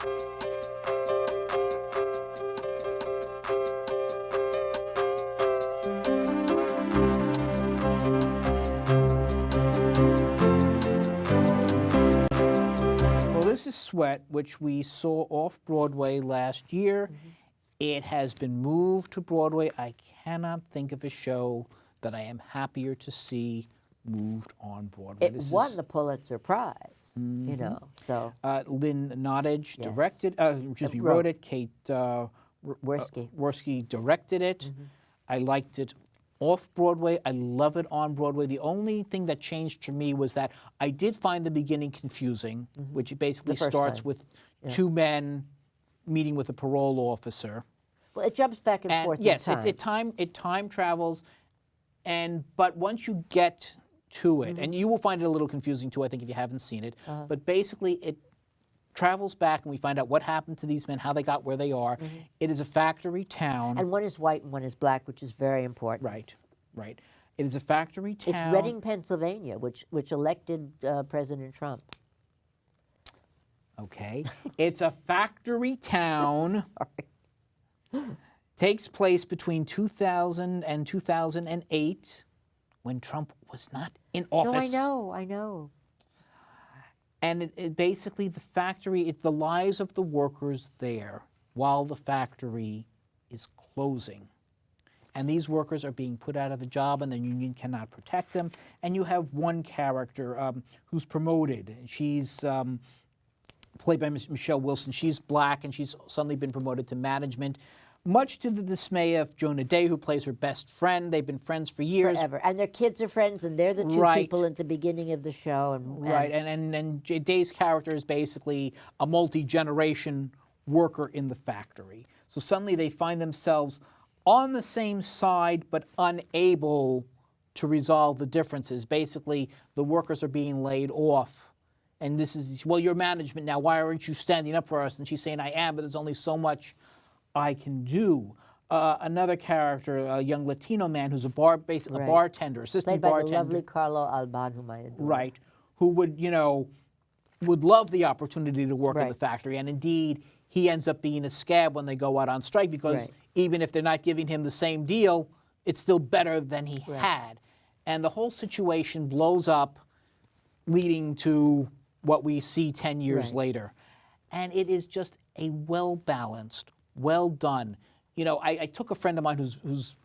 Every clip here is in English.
Well, this is Sweat, which we saw off-Broadway last year. It has been moved to Broadway. I cannot think of a show that I am happier to see moved on Broadway. It won the Pulitzer Prize, you know, so. Lynn Nottage Yes. directed, wrote it. Kate Worski directed it. I liked it off-Broadway. I love it on Broadway. The only thing that changed for me was that I did find the beginning confusing, which basically starts with two men meeting with a parole officer. Well, it jumps back and forth yes, in time. it time travels, but once you get to it, and you will find it a little confusing too, I think, if you haven't seen it, but basically it travels back and we find out what happened to these men, how they got where they are. It is a factory town. And one is white and one is black, which is very important. Right, right. It is a factory town. It's Reading, Pennsylvania, which elected President Trump. Okay. It's a factory town. Takes place between 2000 and 2008, when Trump was not in office. No, I know. And it basically, the factory, the lives of the workers there while the factory is closing. And these workers are being put out of a job and the union cannot protect them. And you have one character who's promoted. She's played by Michelle Wilson. She's black and she's suddenly been promoted to management, much to the dismay of Jonah Day, who plays her best friend. They've been friends for years. Forever. And their kids are friends, and they're the two people at the beginning of the show. And Day's character is basically a multi-generation worker in the factory. So suddenly they find themselves on the same side, but unable to resolve the differences. Basically, the workers are being laid off. And this is, well, you're management now. Why aren't you standing up for us? And she's saying, I am, but there's only so much I can do. Another character, a young Latino man who's a bartender, assistant bartender. Played by bartender. the lovely Carlo Alban, whom I adore. Right, who would, would love the opportunity to work in the factory. And indeed, he ends up being a scab when they go out on strike because even if they're not giving him the same deal, it's still better than he had. And the whole situation blows up, leading to what we see 10 years later. And it is just a well-balanced, well done. I took a friend of mine who's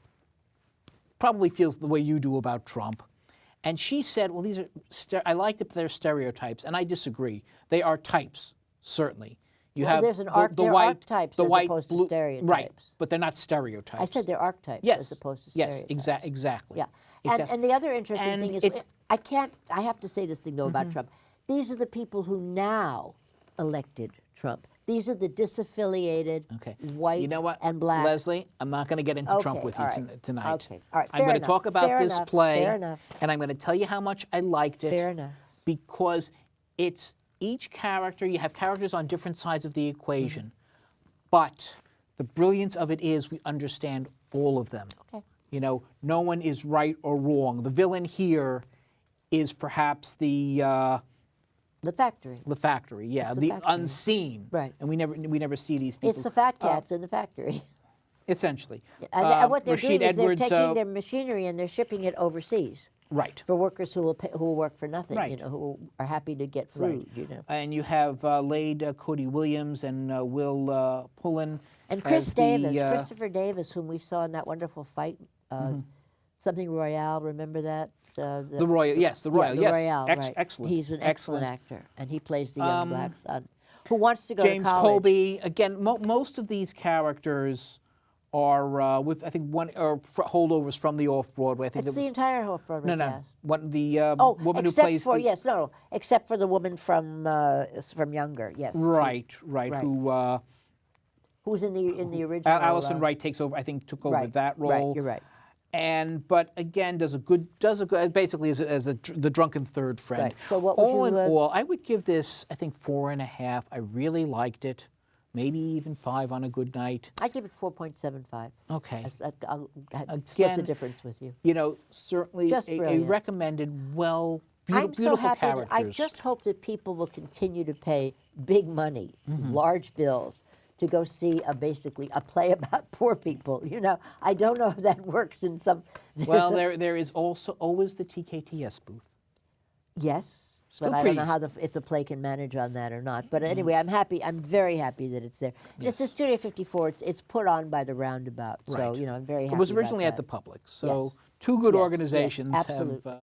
probably feels the way you do about Trump, and she said, well, these are, I liked it, but they're stereotypes, and I disagree. They are types, certainly. You have there's an the white, archetypes the as white, opposed blue, to stereotypes. Right, but they're not stereotypes. I said they're archetypes as opposed to yes, stereotypes. exactly. Yeah, and the other interesting thing is, I have to say this thing, though, about Trump. These are the people who now elected Trump. These are the disaffiliated, white and black. Leslie, I'm not going to get into Trump with you tonight. Okay, all right. I'm going to talk about this play, and I'm going to tell you how much I liked it. Fair enough. Because it's each character, you have characters on different sides of the equation, but the brilliance of it is we understand all of them. Okay. No one is right or wrong. The villain here is perhaps the factory. The factory, yeah, the unseen. Right. And we never see these people. It's the fat cats in the factory. Essentially. And what they're doing is they're Edwards, taking their machinery and they're shipping it overseas. Right. For workers who will work for nothing, who are happy to get food, And you have Lade Cody Williams and Will Pullen. And Chris Davis, Christopher Davis, whom we saw in that wonderful fight, something Royale, remember that? The Royal, yes, the Royal, yes. Royale, right. Excellent. He's an excellent actor, and he plays the young black son who wants to go James to college. Colby, again, most of these characters are with, I think, one or holders from the off-Broadway. I think it's the entire off-Broadway cast. The woman who plays except for the woman from Younger, yes. Right. Who's in the original? Allison Wright took over that role. Right, you're right. But again, does a good basically as the drunken third friend. Right. So what would all in all, I would give this, I think, 4.5. I really liked it. Maybe even 5 on a good night. I'd give it 4.75. Okay. I'll split the difference with you. Certainly a recommended, well beautiful happy characters. I just hope that people will continue to pay big money, large bills, to go see basically a play about poor people. You know, I don't know if that works in some. Well, there is also always the TKTS booth. Yes, but I don't know how if the play can manage on that or not. But anyway, I'm happy. I'm very happy that it's there. Yes. It's a Studio 54. It's put on by the Roundabout, so you know I'm very happy. It was originally about at the Public, so two good organizations have.